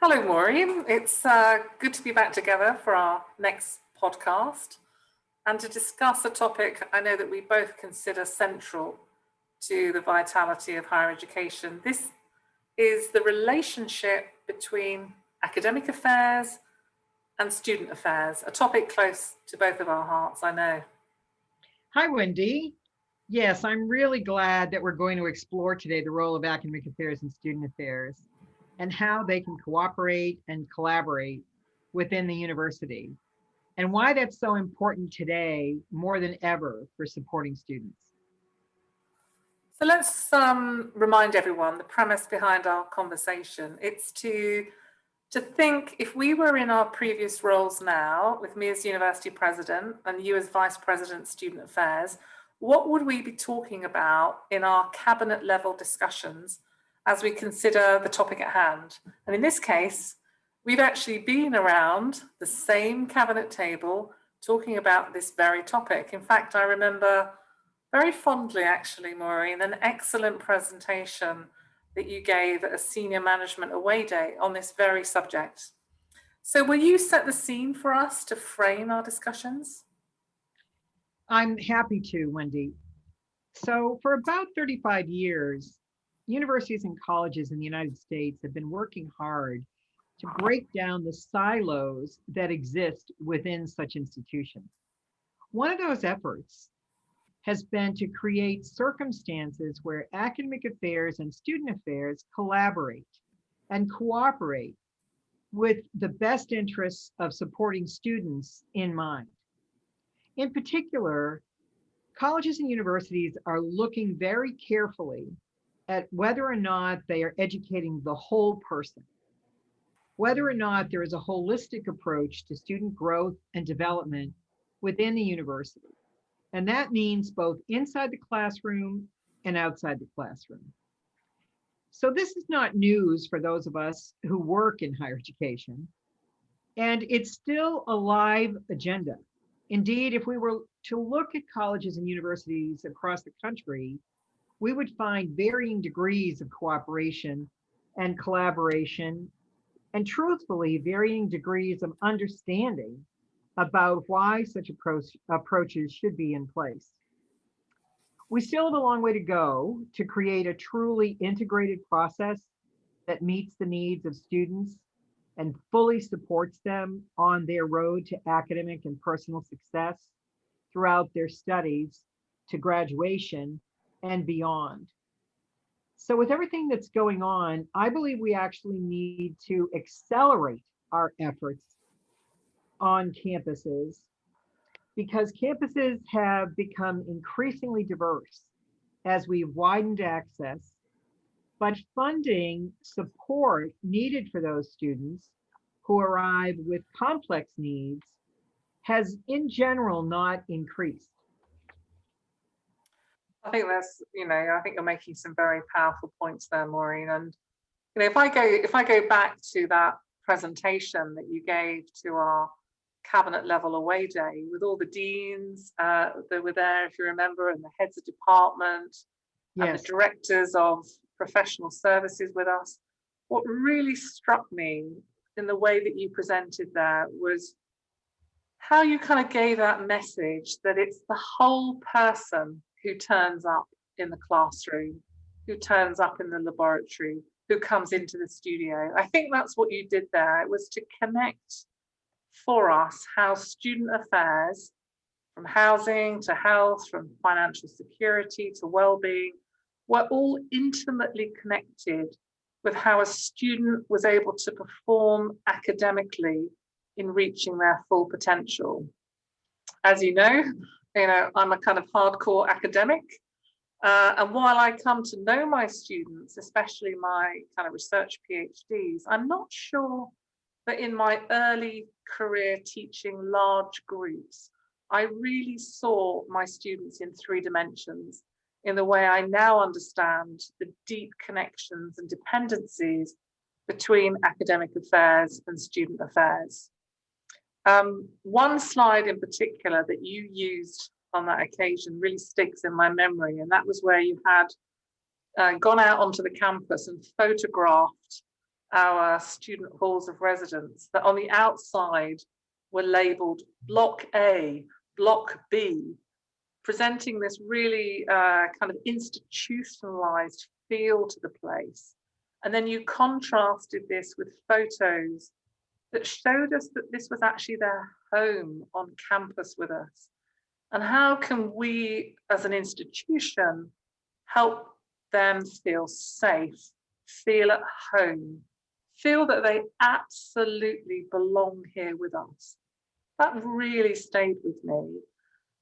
Hello, Maureen. It's good to be back together for our next podcast and to discuss a topic I know that we both consider central to the vitality of higher education. This is the relationship between academic affairs and student affairs, a topic close to both of our hearts, I know. Hi, Wendy. Yes, I'm really glad that we're going to explore today the role of academic affairs and student affairs and how they can cooperate and collaborate within the university, and why that's so important today more than ever for supporting students. So let's remind everyone the premise behind our conversation. It's to think if we were in our previous roles now, with me as university president and you as vice president student affairs, what would we be talking about in our cabinet level discussions as we consider the topic at hand? And in this case, we've actually been around the same cabinet table talking about this very topic. In fact, I remember very fondly, actually, Maureen, an excellent presentation that you gave at a senior management away day on this very subject. So will you set the scene for us to frame our discussions? I'm happy to, Wendy. So for about 35 years, universities and colleges in the United States have been working hard to break down the silos that exist within such institutions. One of those efforts has been to create circumstances where academic affairs and student affairs collaborate and cooperate with the best interests of supporting students in mind. In particular, colleges and universities are looking very carefully at whether or not they are educating the whole person, whether or not there is a holistic approach to student growth and development within the university. And that means both inside the classroom and outside the classroom. So this is not news for those of us who work in higher education, and it's still a live agenda. Indeed, if we were to look at colleges and universities across the country, we would find varying degrees of cooperation and collaboration, and truthfully, varying degrees of understanding about why such approaches should be in place. We still have a long way to go to create a truly integrated process that meets the needs of students and fully supports them on their road to academic and personal success throughout their studies to graduation and beyond. So with everything that's going on, I believe we actually need to accelerate our efforts on campuses because campuses have become increasingly diverse as we've widened access, but funding support needed for those students who arrive with complex needs has in general not increased. I think that's, I think you're making some very powerful points there, Maureen. And if I go back to that presentation that you gave to our cabinet level away day with all the deans that were there, if you remember, and the heads of department, yes, and the directors of professional services with us, what really struck me in the way that you presented there was how you kind of gave that message that it's the whole person who turns up in the classroom, who turns up in the laboratory, who comes into the studio. I think that's what you did there. It was to connect for us how student affairs, from housing to health, from financial security to well-being, were all intimately connected with how a student was able to perform academically in reaching their full potential. As you know, I'm a kind of hardcore academic. And while I come to know my students, especially my kind of research PhDs, I'm not sure that in my early career teaching large groups, I really saw my students in three dimensions in the way I now understand the deep connections and dependencies between academic affairs and student affairs. One slide in particular that you used on that occasion really sticks in my memory, and that was where you had gone out onto the campus and photographed our student halls of residence that on the outside were labeled Block A, Block B, presenting this really kind of institutionalized feel to the place. And then you contrasted this with photos that showed us that this was actually their home on campus with us. And how can we as an institution help them feel safe, feel at home, feel that they absolutely belong here with us? That really stayed with me.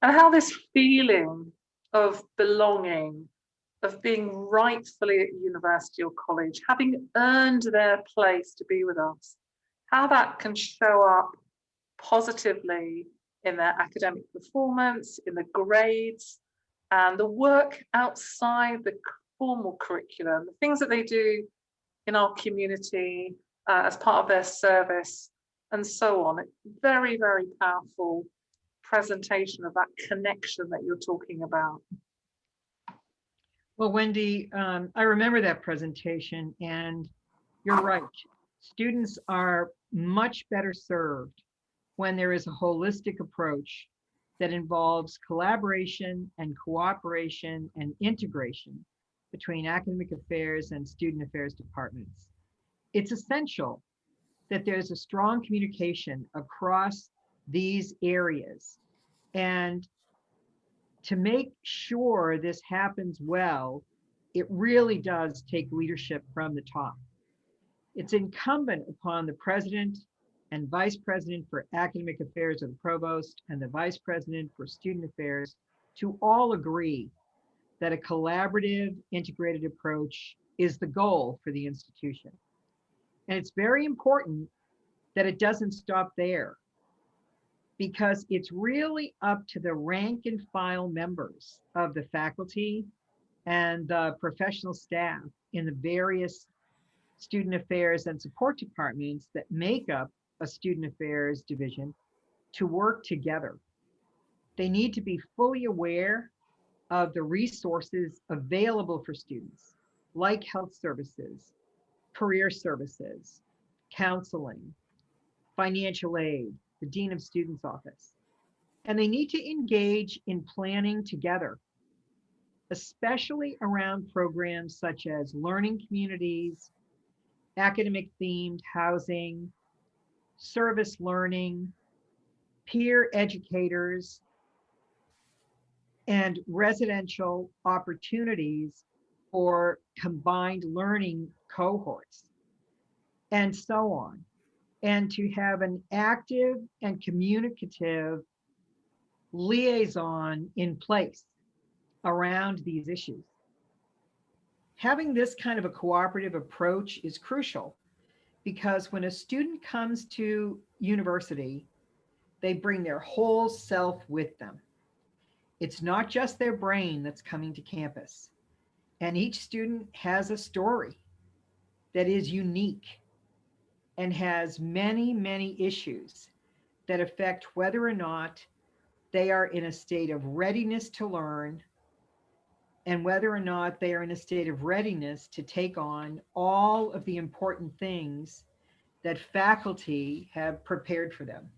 And how this feeling of belonging, of being rightfully at university or college, having earned their place to be with us, how that can show up positively in their academic performance, in the grades, and the work outside the formal curriculum, the things that they do in our community as part of their service, and so on. Very, very powerful presentation of that connection that you're talking about. Well, Wendy, I remember that presentation, and you're right. Students are much better served when there is a holistic approach that involves collaboration and cooperation and integration between academic affairs and student affairs departments. It's essential that there's a strong communication across these areas. And to make sure this happens well, it really does take leadership from the top. It's incumbent upon the president and vice president for academic affairs of the provost and the vice president for student affairs to all agree that a collaborative, integrated approach is the goal for the institution. And it's very important that it doesn't stop there, because it's really up to the rank and file members of the faculty and the professional staff in the various student affairs and support departments that make up a student affairs division to work together. They need to be fully aware of the resources available for students, like health services, career services, counseling, financial aid, the Dean of Students Office. And they need to engage in planning together, especially around programs such as learning communities, academic themed housing, service learning, peer educators, and residential opportunities for combined learning cohorts, and so on. And to have an active and communicative liaison in place around these issues. Having this kind of a cooperative approach is crucial, because when a student comes to university, they bring their whole self with them. It's not just their brain that's coming to campus. And each student has a story that is unique and has many, many issues that affect whether or not they are in a state of readiness to learn, and whether or not they are in a state of readiness to take on all of the important things that faculty have prepared for them.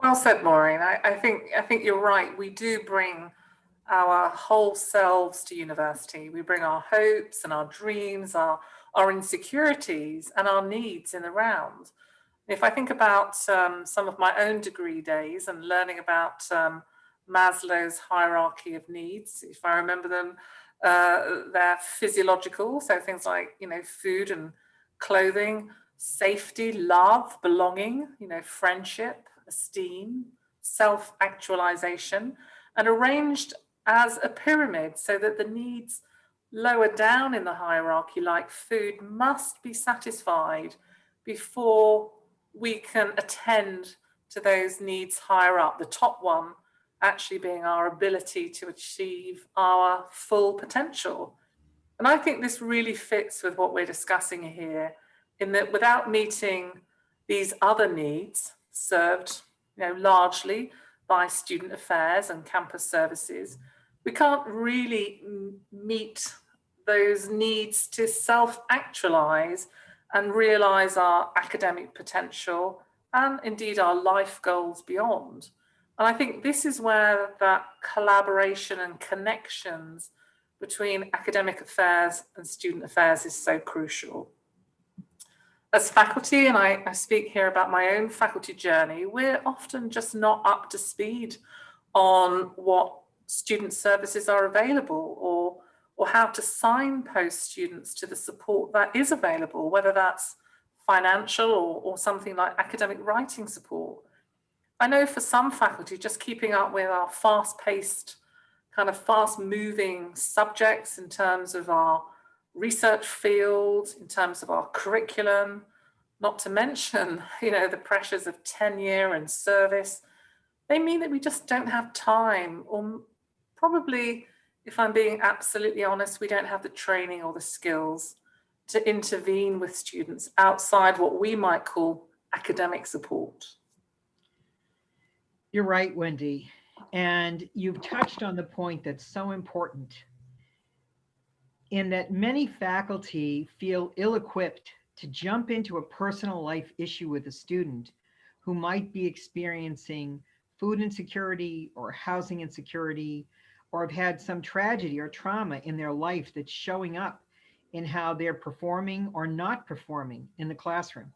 Well said, Maureen. I think you're right. We do bring our whole selves to university. We bring our hopes and our dreams, our insecurities and our needs in the round. If I think about some of my own degree days and learning about Maslow's hierarchy of needs, if I remember them, they're physiological, so things like, food and clothing, safety, love, belonging, friendship, esteem, self-actualization, and arranged as a pyramid so that the needs lower down in the hierarchy, like food, must be satisfied before we can attend to those needs higher up, the top one actually being our ability to achieve our full potential. And I think this really fits with what we're discussing here, in that without meeting these other needs served, largely by student affairs and campus services, we can't really meet those needs to self-actualize and realize our academic potential and indeed our life goals beyond. And I think this is where that collaboration and connections between academic affairs and student affairs is so crucial. As faculty, and I speak here about my own faculty journey, we're often just not up to speed on what student services are available, or how to signpost students to the support that is available, whether that's financial or something like academic writing support. I know for some faculty, just keeping up with our fast-paced, kind of fast-moving subjects in terms of our research field, in terms of our curriculum, not to mention, the pressures of tenure and service, they mean that we just don't have time, or probably, if I'm being absolutely honest, we don't have the training or the skills to intervene with students outside what we might call academic support. You're right, Wendy. And you've touched on the point that's so important, in that many faculty feel ill-equipped to jump into a personal life issue with a student who might be experiencing food insecurity or housing insecurity, or have had some tragedy or trauma in their life that's showing up in how they're performing or not performing in the classroom.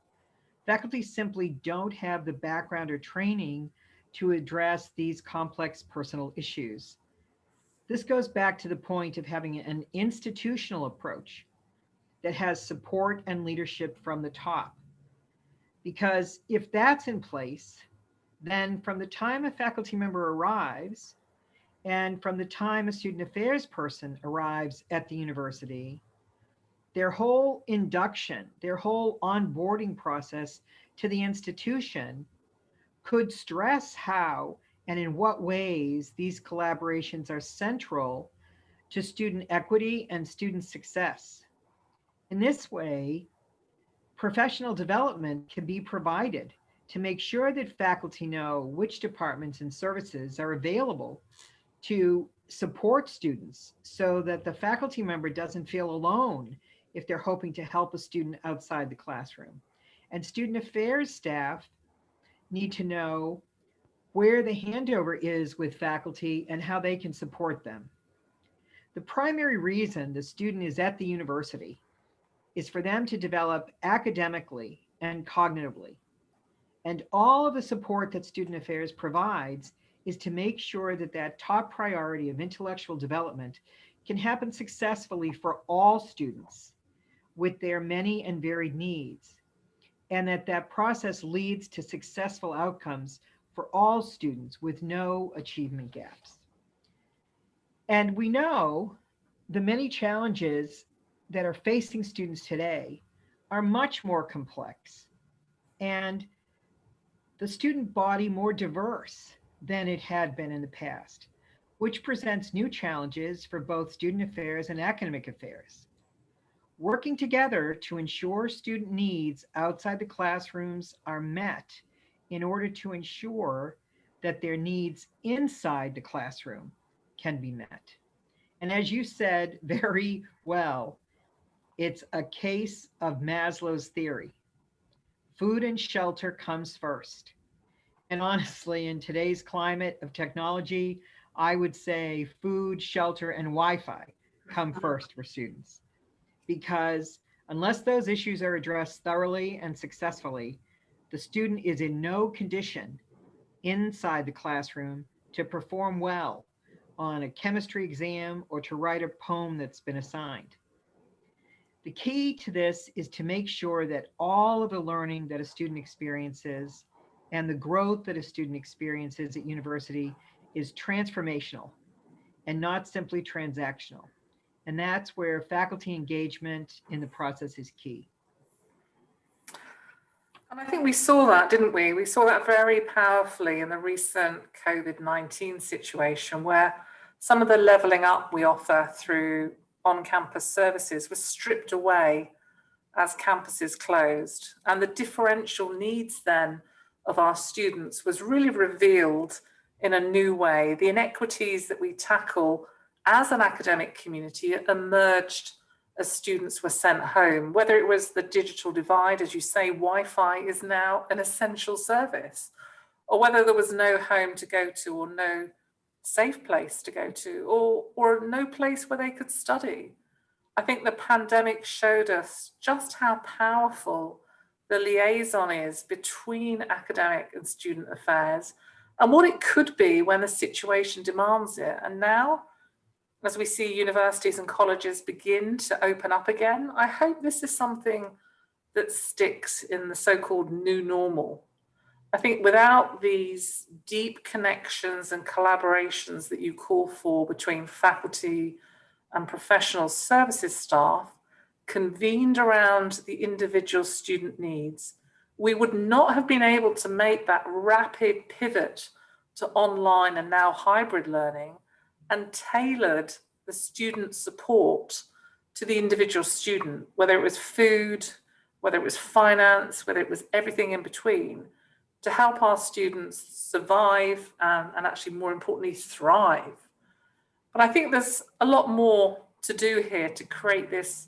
Faculty simply don't have the background or training to address these complex personal issues. This goes back to the point of having an institutional approach that has support and leadership from the top. Because if that's in place, then from the time a faculty member arrives and from the time a student affairs person arrives at the university, their whole induction, their whole onboarding process to the institution could stress how and in what ways these collaborations are central to student equity and student success. In this way, professional development can be provided to make sure that faculty know which departments and services are available to support students, so that the faculty member doesn't feel alone if they're hoping to help a student outside the classroom. And student affairs staff need to know where the handover is with faculty and how they can support them. The primary reason the student is at the university is for them to develop academically and cognitively. And all of the support that student affairs provides is to make sure that that top priority of intellectual development can happen successfully for all students with their many and varied needs, and that that process leads to successful outcomes for all students with no achievement gaps. And we know the many challenges that are facing students today are much more complex, and the student body more diverse than it had been in the past, which presents new challenges for both student affairs and academic affairs. Working together to ensure student needs outside the classrooms are met in order to ensure that their needs inside the classroom can be met. And as you said very well, it's a case of Maslow's theory. Food and shelter comes first. And honestly, in today's climate of technology, I would say food, shelter, and Wi-Fi come first for students. Because unless those issues are addressed thoroughly and successfully, the student is in no condition inside the classroom to perform well on a chemistry exam or to write a poem that's been assigned. The key to this is to make sure that all of the learning that a student experiences and the growth that a student experiences at university is transformational and not simply transactional. And that's where faculty engagement in the process is key. And I think we saw that, didn't we? We saw that very powerfully in the recent COVID-19 situation, where some of the levelling up we offer through on-campus services was stripped away as campuses closed. And the differential needs then of our students was really revealed in a new way. The inequities that we tackle as an academic community emerged as students were sent home, whether it was the digital divide, as you say, Wi-Fi is now an essential service, or whether there was no home to go to or no safe place to go to, or no place where they could study. I think the pandemic showed us just how powerful the liaison is between academic and student affairs and what it could be when the situation demands it. And now, as we see universities and colleges begin to open up again, I hope this is something that sticks in the so-called new normal. I think without these deep connections and collaborations that you call for between faculty and professional services staff convened around the individual student needs, we would not have been able to make that rapid pivot to online and now hybrid learning and tailored the student support to the individual student, whether it was food, whether it was finance, whether it was everything in between, to help our students survive and actually, more importantly, thrive. But I think there's a lot more to do here to create this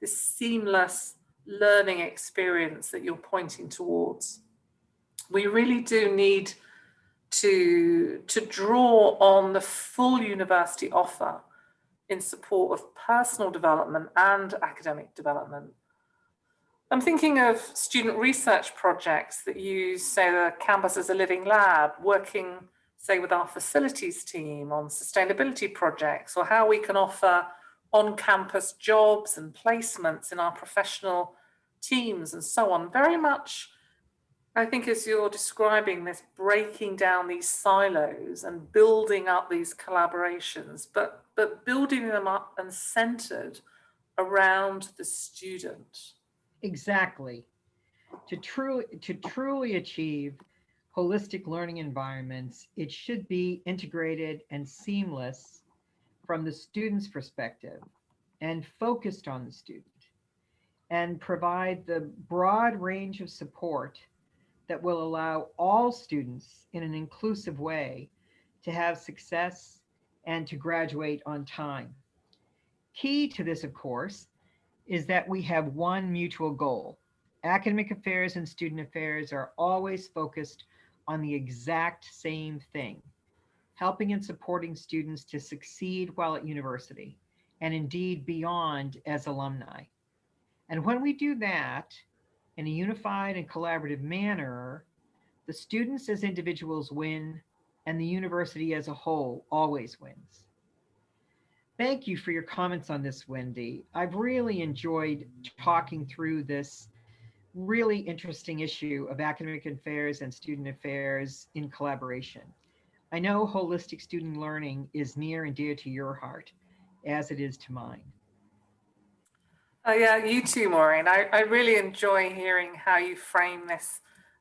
seamless learning experience that you're pointing towards. We really do need to draw on the full university offer in support of personal development and academic development. I'm thinking of student research projects that use, say, the campus as a living lab, working, say, with our facilities team on sustainability projects, or how we can offer on-campus jobs and placements in our professional teams and so on. Very much, I think, as you're describing this, breaking down these silos and building up these collaborations, but building them up and centered around the student. Exactly. To truly achieve holistic learning environments, it should be integrated and seamless from the student's perspective and focused on the student, and provide the broad range of support that will allow all students in an inclusive way to have success and to graduate on time. Key to this, of course, is that we have one mutual goal. Academic affairs and student affairs are always focused on the exact same thing: helping and supporting students to succeed while at university, and indeed beyond as alumni. And when we do that in a unified and collaborative manner, the students as individuals win, and the university as a whole always wins. Thank you for your comments on this, Wendy. I've really enjoyed talking through this really interesting issue of academic affairs and student affairs in collaboration. I know holistic student learning is near and dear to your heart, as it is to mine. Yeah, you too, Maureen. I really enjoy hearing how you frame this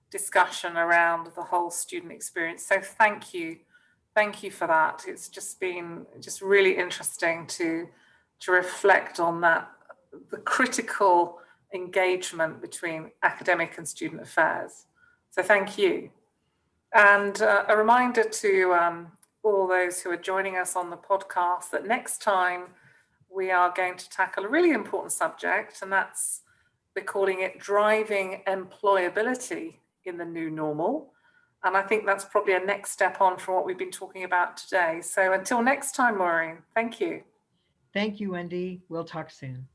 discussion around the whole student experience. So thank you. Thank you for that. It's just been really interesting to reflect on that, the critical engagement between academic and student affairs. So thank you. And a reminder to all those who are joining us on the podcast that next time we are going to tackle a really important subject, and we're calling it driving employability in the new normal. And I think that's probably a next step on from what we've been talking about today. So until next time, Maureen, thank you. Thank you, Wendy. We'll talk soon.